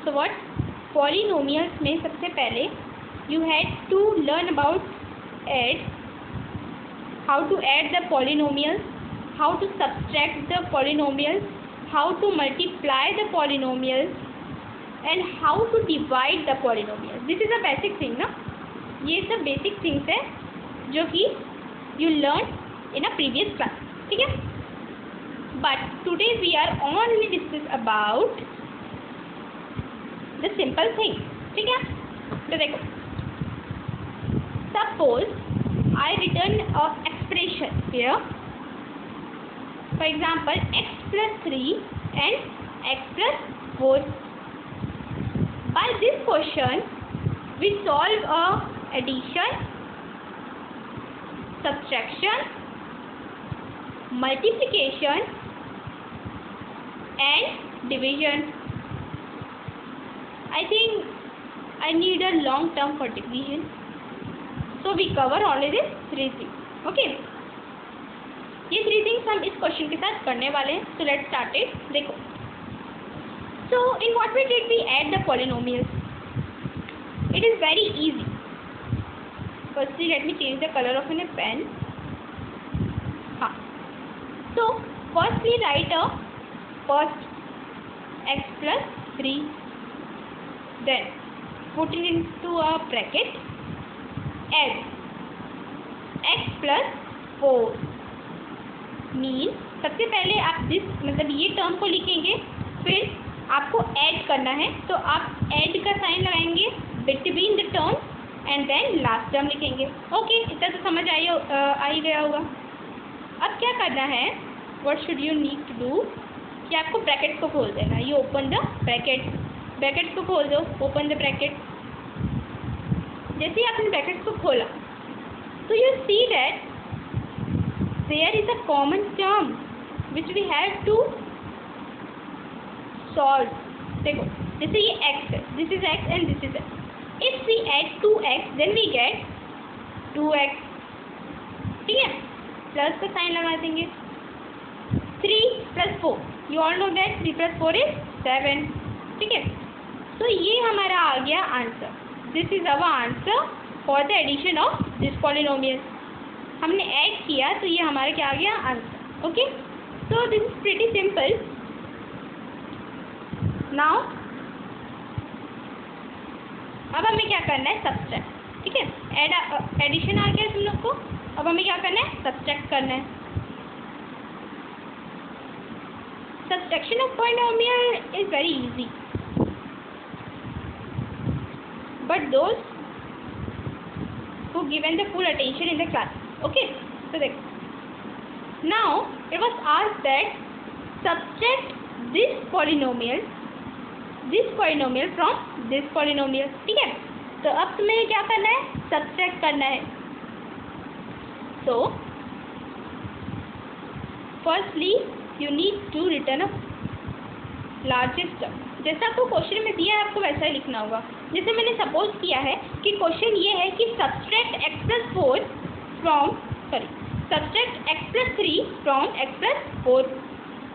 So what, polynomials में सबसे पहले you had to learn about add, how to add the polynomials, how to subtract the polynomials, how to multiply the polynomials, and how to divide the polynomials. This is a basic thing ना, ये सब basic things है जो कि you learned in a previous class, ठीक है. But today we are only discuss about the simple thing, ठीक है. तो देखो, suppose I return a expression here, for example x plus 3 and x plus 4. By this question we solve a addition, subtraction, multiplication and division. I think I need a long term for division, so we cover only this 3 things. Okay, ये 3 things हम इस question के साथ करने वाले हैं. So let's start it. देखो, so in what way did we add the polynomials? It is very easy. Firstly let me change the color of a pen. हाँ, so firstly write a first x plus 3, then put it into a bracket, add x plus 4 mean, सबसे पहले आप this मतलब ये term को लिखेंगे, फिर आपको ऐड करना है तो आप ऐड का साइन लगाएंगे between the term and then last term लिखेंगे. ओके, इतना तो समझ आ ही गया होगा. अब क्या करना है, what should you need to do, कि आपको ब्रैकेट को खोल देना. You open the bracket, bracket को खोल दो, ओपन द ब्रैकेट. जैसे ही आपने ब्रैकेट को खोला तो you see that there is a common term which we have to solve. देखो, जैसे ये x है, this is x and this is x. If we add 2x then we get 2x, ठीक है. प्लस का साइन लगा देंगे. 3 plus 4, you all know that 3 plus 4 is 7, ठीक है. तो ये हमारा आ गया answer. This is our answer for the addition of this polynomial. हमने ऐड किया तो ये हमारा क्या आ गया, answer. Okay, so this is pretty simple. Now अब हमें क्या करना है, सब्सट्रैक्ट, ठीक है. एडिशन आ गया तुम लोग को, अब हमें क्या करना है, सब्सट्रैक्ट करना है. Subtraction of polynomial is very easy, but those who given the full attention in the class. Okay, so देखो, now it was asked that subtract this polynomial from this polynomial, ठीक है. तो अब तुम्हें क्या करना है, subtract करना है. So firstly you need to return a largest term. जैसा आपको क्वेश्चन में दिया है आपको वैसा ही लिखना होगा. जैसे मैंने सपोज किया है कि क्वेश्चन ये है कि subtract x plus 4 from subtract x plus 3 from x plus 4.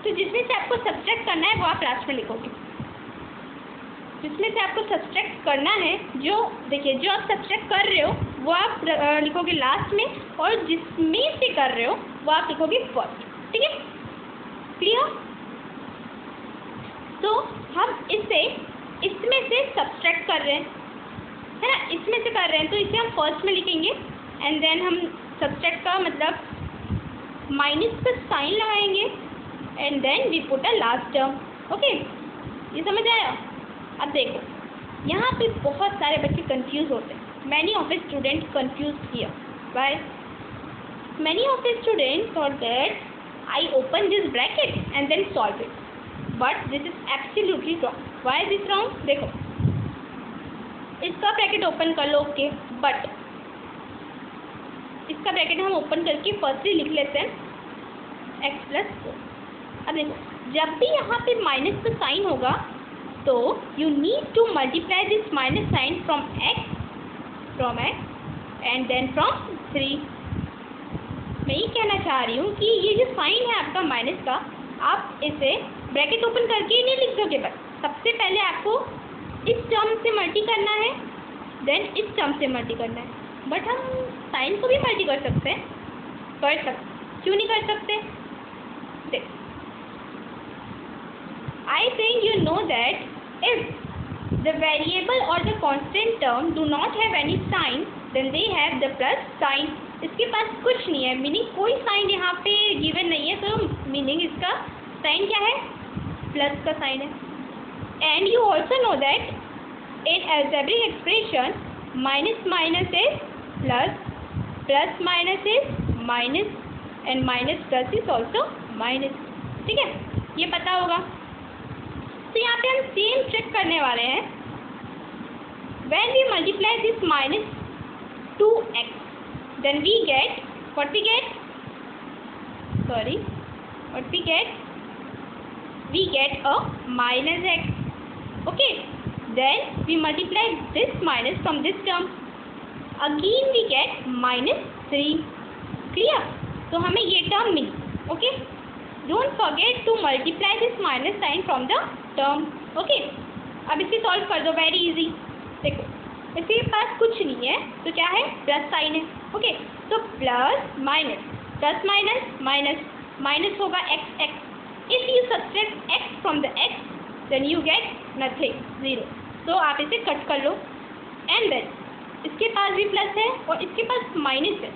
तो जिसमें से आपको सब्सट्रैक्ट करना है वो आप लास्ट में लिखोगे. जिसमें से आपको सब्सट्रैक्ट करना है, जो देखिए जो आप सब्सट्रैक्ट कर रहे हो वो आप लिखोगे लास्ट में, और जिसमें से कर रहे हो वो आप लिखोगे फर्स्ट, ठीक है. क्लियर. तो हम इसमें से सब्सट्रैक्ट कर रहे हैं, है ना, इसमें से कर रहे हैं तो इसे हम फर्स्ट में लिखेंगे एंड देन हम सब्सट्रैक्ट का मतलब माइनस का साइन लगाएंगे and then we put a last term. Okay, ये समझ आया. अब देखो, यहाँ पे बहुत सारे बच्चे कंफ्यूज होते हैं. Many of the student confuse here. By many of the student thought that I open this bracket and then solve it, but this is absolutely wrong. Why is this wrong? देखो, इसका bracket open कर लो, okay, but इसका bracket हम open करके firstly लिख लेते हैं x plus 4. अब देखो, जब भी यहाँ पे माइनस का साइन होगा तो you need to multiply this minus sign from x and then from 3. मैं ये कहना चाह रही हूँ कि ये जो साइन है आपका माइनस का, आप इसे ब्रैकेट ओपन करके ही नहीं लिख दोगे. बस सबसे पहले आपको इस टर्म से मल्टी करना है, देन इस टर्म से मल्टी करना है। बट हम साइन को भी मल्टी कर सकते हैं, क्यों नहीं कर सकते? देख, I think you know that if the variable और the constant term do not have any sign then they have the plus sign. इसके पास कुछ नहीं है, मीनिंग कोई साइन यहाँ पे गिवन नहीं है, तो मीनिंग इसका साइन क्या है? प्लस का साइन है। And you also no that in algebraic expression minus minus is plus, plus minus is minus, and minus plus is also minus. ठीक है, ये पता होगा। तो यहाँ पे हम सेम चेक करने वाले हैं। When we multiply this minus 2x then we get what we get, sorry, what we get a minus x. Okay, then we multiply this minus from this term, again we get minus 3. clear? तो हमें ये term मिली। Okay, don't forget to multiply this minus sign from the term. Okay, अब इसे solve कर दो, very easy. देखो, इसके पास कुछ नहीं है, तो क्या है? प्लस साइन है। ओके, तो प्लस माइनस माइनस माइनस होगा x x. If you subtract x from the x then you get nothing, zero. तो आप इसे कट कर लो। एंड देन इसके पास भी प्लस है और इसके पास माइनस है,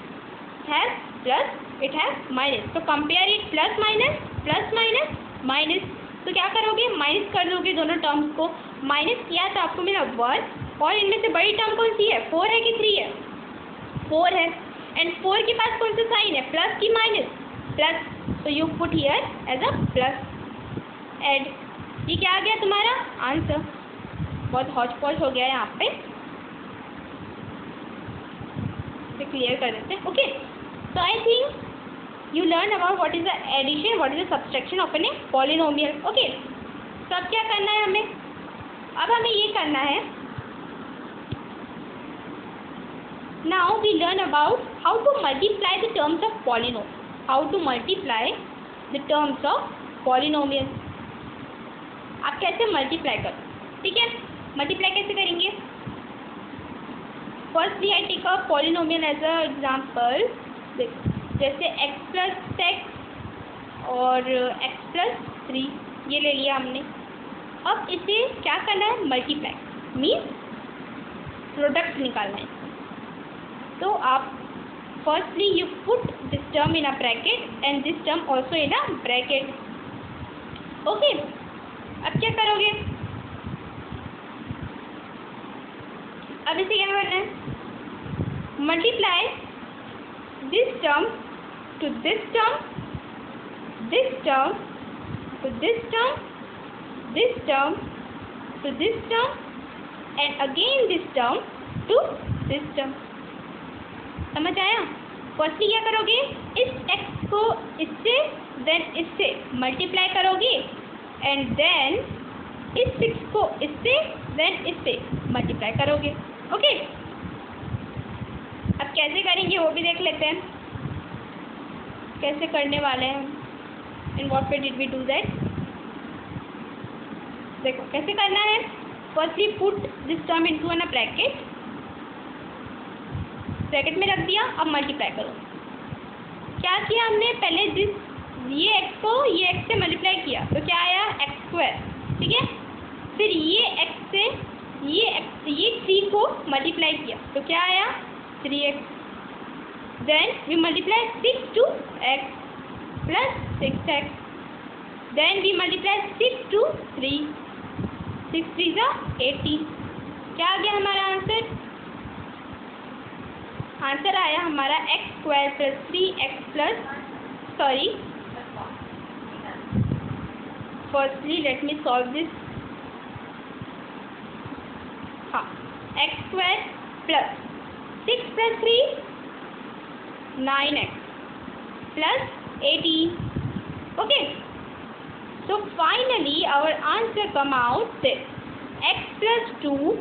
have plus it have minus, तो compare it, plus minus minus. तो क्या करोगे? माइनस कर दोगे दोनों टर्म्स को। माइनस किया तो आपको मिला 1, और इनमें से बड़ी टर्म कौन सी है? 4 है कि 3 है? 4 है। एंड 4 के पास कौन सा साइन है? प्लस की माइनस? प्लस, तो you put here as a plus. Add, ये क्या आ गया तुम्हारा आंसर? बहुत हौच पौच हो गया है यहाँ पे, क्लियर कर देते हैं। Okay, so I think you learn about what is the addition, what is the subtraction of a polynomial. Okay, तो अब क्या करना है हमें? अब हमें ये करना है, now we learn about how to multiply the terms of polynomial. How to multiply the terms of polynomial. आप कैसे मल्टीप्लाई करो? ठीक है, मल्टीप्लाई कैसे करेंगे? Firstly I take a polynomial as a example. देखो, जैसे x प्लस एक्स और x प्लस 3 ये ले लिया हमने। अब इसे क्या करना है? मल्टीप्लाई, मीन्स प्रोडक्ट निकालना है। तो आप firstly you put this term in a bracket and this term also in a bracket. Okay, अब क्या करोगे? अब इसे क्या करना है? Multiply this term to this term, this term to this term, this term to this term, and again this term to this term. समझ आया? फर्स्टली क्या करोगे? इस x को इससे, देन इससे मल्टीप्लाई करोगे, एंड देन इस 6 को इससे, देन इससे मल्टीप्लाई करोगे। ओके, अब कैसे करेंगे वो भी देख लेते हैं, कैसे करने वाले हैं। In what way did we do that? देखो कैसे करना है। Firstly put this term into a bracket, bracket में रख दिया। अब मल्टीप्लाई करो। क्या किया हमने? पहले ये x को ये x से मल्टीप्लाई किया, तो क्या आया? x²। ठीक है, फिर ये x से ये 3 को मल्टीप्लाई किया, तो क्या आया? 3x। Then we multiply 6 to x plus 6x। Then we multiply 6 to 3, 6 3 18। क्या आ गया हमारा आंसर? आंसर आया हमारा x² plus 3x plus, sorry, firstly let me solve this. हाँ, x² plus 6 plus 3 9x plus 18। Okay, so finally our answer come out this, x plus 2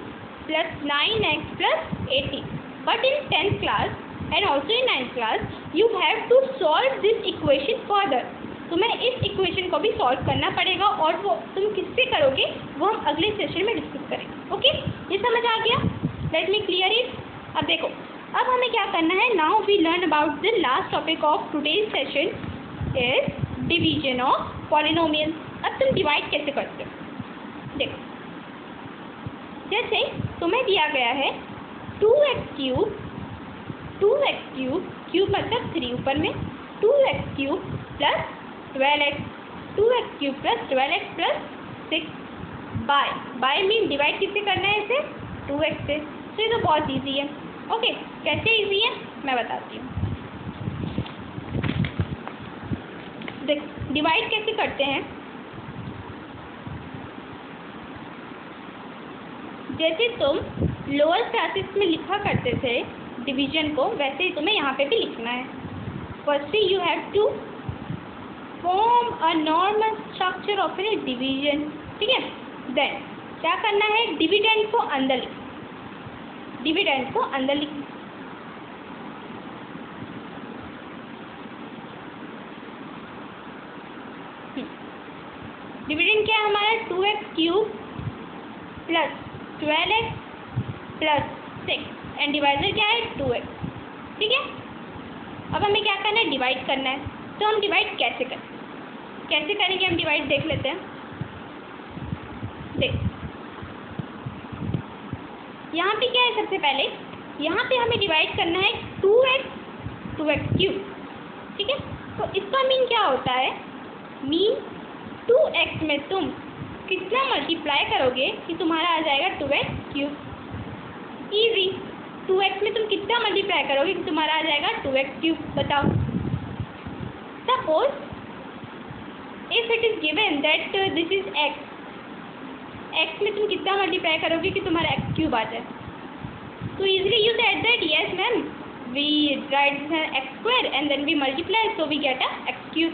plus 9x plus 18. But in 10th class and also in 9th class you have to solve this equation further. तुम्हें इस equation को भी solve करना पड़ेगा, और वो तुम किससे करोगे वो हम अगले सेशन में डिस्कस करेंगे। ओके, ये समझ आ गया? Let me clear it. अब देखो, अब हमें क्या करना है। Now we learn about the last topic of today's session is division of polynomial. अब तुम डिवाइड कैसे करते हो? देखो, जैसे तुम्हें दिया गया है 2x³ 2x³ क्यूब मतलब 3 ऊपर में, 2x³ plus 12x 2x³ plus 12x plus 6 by mean divide किससे करना है इसे? 2x से। तो ये तो बहुत ईजी है। ओके, कैसे ईजी है मैं बताती हूँ। देख, डिवाइड कैसे करते हैं। जैसे तुम लोअर क्लासेस में लिखा करते थे डिवीजन को, वैसे ही तुम्हें यहाँ पे भी लिखना है। Firstly you have to form a normal structure of a division, ठीक है। देन क्या करना है, डिविडेंड को अंदर लिखना, डिविडेंड को अंदर लिखना। डिविडेंड क्या है हमारा? 2x³ plus 12x plus 6 and divisor क्या है? 2x, ठीक है। अब हमें क्या करना है? डिवाइड करना है। तो हम डिवाइड कैसे करेंगे हम डिवाइड देख लेते हैं। देख, यहाँ पे क्या है, सबसे पहले यहाँ पे हमें डिवाइड करना है 2x³ ठीक है। तो इसका मीन क्या होता है? मीन 2x में तुम कितना मल्टीप्लाई करोगे कि तुम्हारा आ जाएगा 2x³। ईजी। 2x में तुम कितना मल्टीप्लाई करोगे कि तुम्हारा आ जाएगा 2x³। बताओ। Suppose if it is given that this is x में तुम कितना मल्टीप्लाई करोगे कि तुम्हारा x³ आ जाए? तो easily you said that yes ma'am, we write x² and then we multiply, so we get a x³।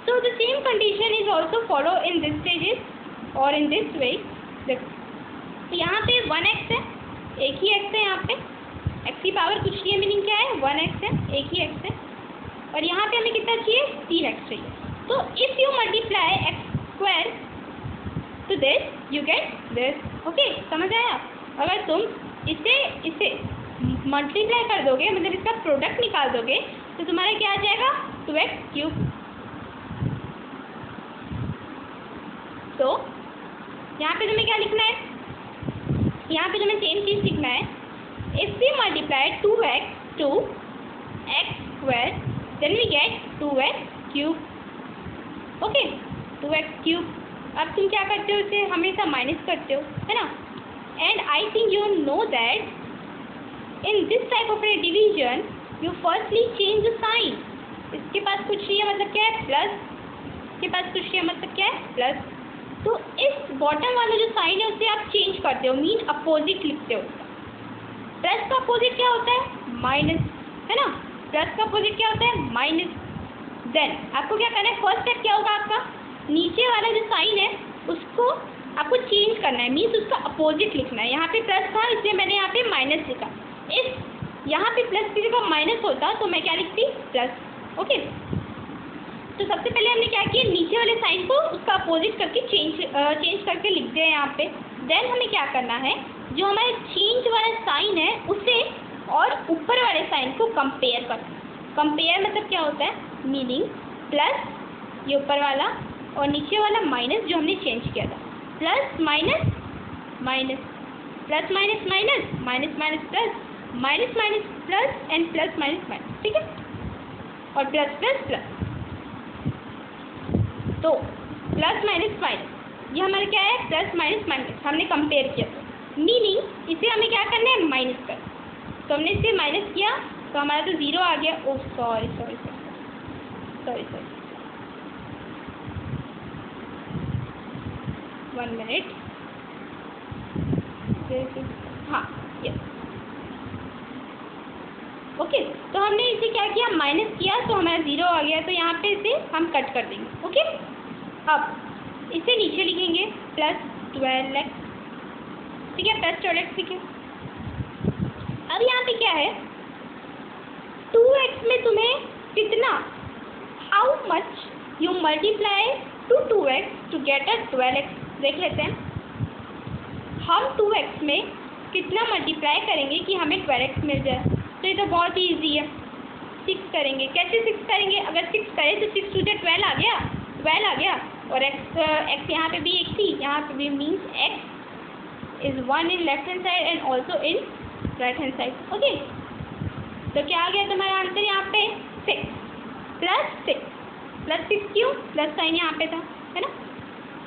So the same condition is also follow in this stages or in this way। देखो, यहाँ पे 1x है, एक ही x है यहाँ पे, x की power कुछ नहीं है, मीनिंग क्या है? 1x है, एक ही x है। और यहाँ पे हमें कितना चाहिए? 3x चाहिए। तो if you multiply x² to this you get this। Okay, समझ आया? अगर तुम इसे मल्टीप्लाई कर दोगे, मतलब इसका प्रोडक्ट निकाल दोगे, तो तुम्हारा क्या आ जाएगा? 2x³। तो यहाँ पे तुम्हें क्या लिखना है? यहाँ पे तुम्हें सेम चीज़ लिखना है। If we multiply 2x to x² then we get 2x³। Okay, 2x³। अब तुम क्या करते हो? इसे हमेशा माइनस करते हो, है ना। And I think you know that in this type of a division you firstly change the sign. इसके पास कुछ नहीं है, मतलब क्या है? प्लस। इसके पास कुछ नहीं है, मतलब क्या है? प्लस। तो इस बॉटम वाला जो साइन है उसे आप चेंज करते हो, मीन अपोजिट लिखते हो। प्लस का अपोजिट क्या होता है? माइनस, है ना। प्लस का अपोजिट क्या होता है? माइनस। देन आपको क्या करना है? फर्स्ट स्टेप क्या होगा आपका? नीचे वाला जो साइन है उसको आपको चेंज करना है, मीन्स उसका अपोजिट लिखना है। यहाँ पे प्लस था इसलिए मैंने यहाँ पे माइनस लिखा। इस यहाँ पे प्लस की जगह माइनस होता तो मैं क्या लिखती? प्लस। ओके, तो सबसे पहले हमने क्या किया? नीचे वाले साइन को उसका अपोजिट करके चेंज करके लिख दिया यहाँ पे। देन हमें क्या करना है? जो हमारे चेंज वाला साइन है उसे और ऊपर वाले साइन को कंपेयर करना। कंपेयर मतलब क्या होता है? मीनिंग प्लस ये ऊपर वाला और नीचे वाला माइनस जो हमने चेंज किया था। Plus minus minus, plus minus minus, minus minus plus, minus minus plus and plus minus minus, ठीक है। और प्लस प्लस प्लस, तो प्लस माइनस माइनस, ये हमारा क्या है? प्लस माइनस माइनस हमने कंपेयर किया था। मीनिंग इसे हमें क्या करना है? माइनस कर। तो हमने इसे माइनस किया तो हमारा तो 0 आ गया। Oh sorry sorry sorry sorry, 1 minute. हाँ, यस। ओके, तो हमने इसे क्या किया? माइनस किया तो हमारा 0 आ गया। तो यहाँ पे इसे हम कट कर देंगे। ओके, अब इसे नीचे लिखेंगे प्लस 12x, ठीक है। प्लस 12x लिखे। अब यहाँ पे क्या है? 2x में तुम्हें कितना, how much you multiply to 2x to get a 12x। देख लेते हैं हम 2x में कितना मल्टीप्लाई करेंगे कि हमें 12x मिल जाए। तो ये तो बहुत ही ईजी है। 6 करेंगे। कैसे 6 करेंगे? अगर 6 करें तो 6 टू 12 आ गया, 12 आ गया। और x यहाँ पे भी एक थी, यहाँ पे भी means x is 1 in left hand side and also in right hand side. Okay, तो क्या आ गया तुम्हारा आंसर यहाँ पे? 6 प्लस 6। प्लस 6 क्यों? प्लस साइन यहाँ पे था, है ना,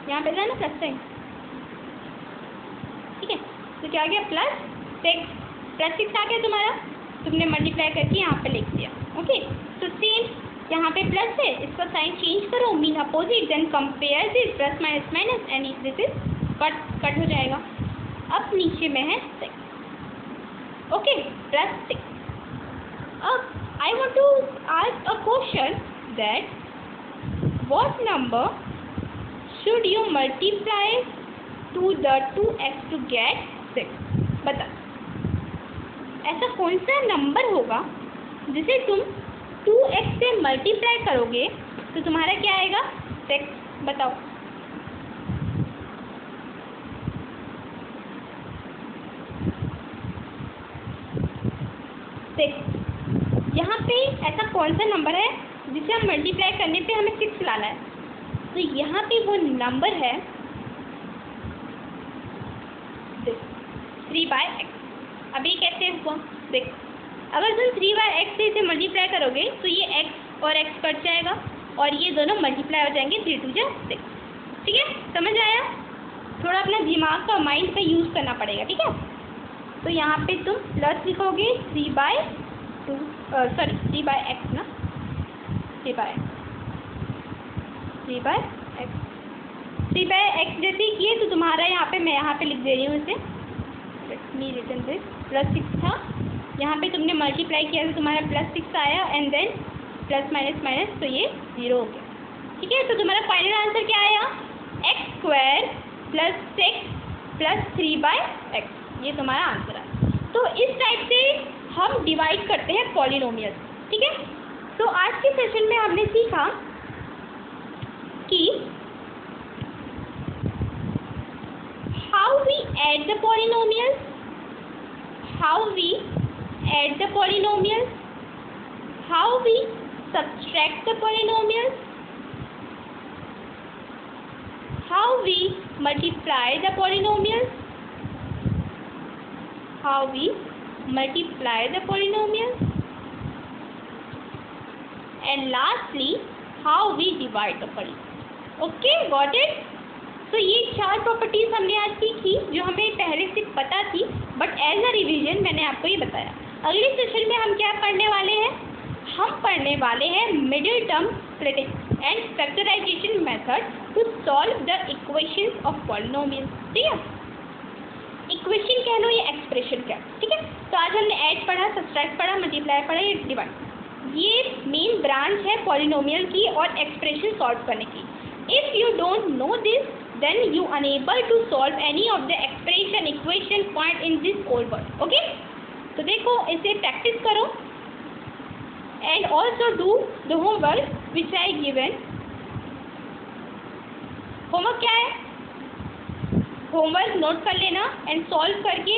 यहाँ पे था ना प्लस साइन। ठीक है, तो क्या आ गया? प्लस 6। प्लस 6 आ गया तुम्हारा, तुमने मल्टीप्लाई करके यहाँ पे लिख दिया। ओके, तो सेम यहाँ पे प्लस है, इसका साइन चेंज करो, mean opposite, then compare this plus minus minus and this is cut हो जाएगा। अब नीचे में है 6। Okay, plus 6। अब I want to ask a question that what number should you multiply to the 2x to get 6? बता, ऐसा कौन सा नंबर होगा जिसे तुम 2x से मल्टीप्लाई करोगे तो तुम्हारा क्या आएगा? 6। बताओ। यहाँ पे ऐसा कौन सा नंबर है जिसे हम मल्टीप्लाई करने पे हमें 6 लाना है? तो यहाँ पे वो नंबर है 3/x। अभी कैसे हुआ? देख, अगर तुम 3/x से इसे मल्टीप्लाई करोगे तो ये x और x कट जाएगा और ये दोनों मल्टीप्लाई हो जाएंगे, 3 2 6। ठीक है, समझ आया? थोड़ा अपना दिमाग का, माइंड का यूज़ करना पड़ेगा। ठीक है, तो यहाँ पे तुम प्लस लिखोगे 3/x ना, 3/x जैसे किए तो तुम्हारा यहाँ पे, मैं यहाँ पे लिख दे रही हूँ इसे, let me written this. Plus 6 था, यहाँ पे तुमने मल्टीप्लाई किया तो तुम्हारा प्लस 6 आया and then plus minus minus, तो ये 0 हो गया। ठीक है, तो तुम्हारा फाइनल आंसर क्या आया? x² प्लस 6 प्लस 3/x, ये तुम्हारा आंसर है। तो इस टाइप से हम डिवाइड करते हैं पॉलिनोमियल। ठीक है, तो आज के सेशन में हमने सीखा कि how we add the polynomials, how we add the polynomials, how we subtract the polynomials, how we multiply the polynomials, how we multiply the polynomials, and lastly how we divide the polynomials. Okay, got it? तो ये 4 properties हमने आज सीखी जो हमें पहले से पता थी, बट एज अ रिवीजन मैंने आपको ये बताया। अगले सेशन में हम क्या पढ़ने वाले हैं? हम पढ़ने वाले हैं middle term splitting and factorisation method to solve the equations of polynomials. ठीक है, इक्वेशन कह लो या एक्सप्रेशन क्या। ठीक है, तो आज हमने ऐड पढ़ा, सब्सट्रैक्ट पढ़ा, मल्टीप्लाई पढ़ा, ये डिवाइड। ये मेन ब्रांच है पॉलिनोमियल की और एक्सप्रेशन सॉल्व करने की। If you don't know this then you unable to solve any of the expression equation point in this whole world. Okay, तो देखो इसे प्रैक्टिस करो and also do the homework which I given. Homework क्या है? Homework note कर लेना and solve करके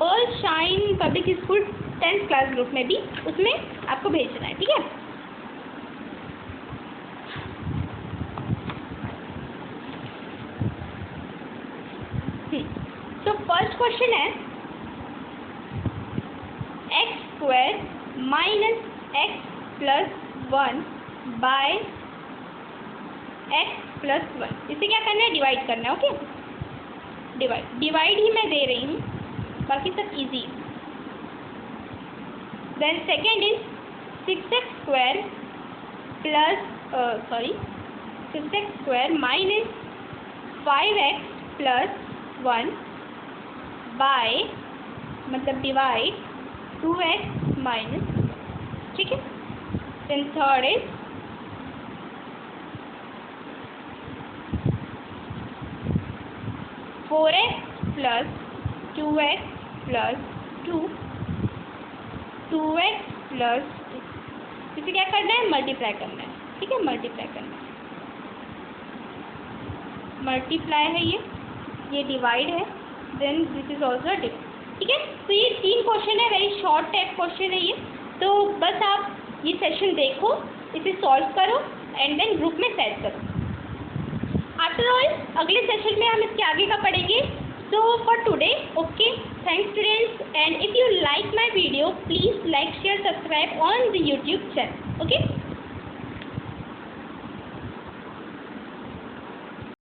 Pearl Shine public school 10th class group में भी उसमें आपको भेजना है। ठीक है, तो फर्स्ट क्वेश्चन है x² minus x plus 1 by x plus 1। इसे क्या करना है? डिवाइड करना है। ओके, डिवाइड ही मैं दे रही हूँ, बाकी सब इजी है। Then second is 6x² plus 6x² minus 5x plus 1 by, मतलब डिवाइड 2x माइनस। ठीक है, then third is 4x plus 2x plus 2x plus 2। इसे क्या करना है? मल्टीप्लाई करना है। ठीक है, मल्टीप्लाई करना है। मल्टीप्लाई है, ये डिवाइड है, then this is also divide. ठीक है, तो ये 3 क्वेश्चन है, वेरी शॉर्ट टाइप क्वेश्चन है ये। तो बस आप ये सेशन देखो, इसे सॉल्व करो एंड देन ग्रुप में शेयर करो। आफ्टर ऑल अगले सेशन में हम इसके आगे का पढ़ेंगे। So for today okay, thanks students, and if you like my video please like share subscribe on the YouTube channel. Okay.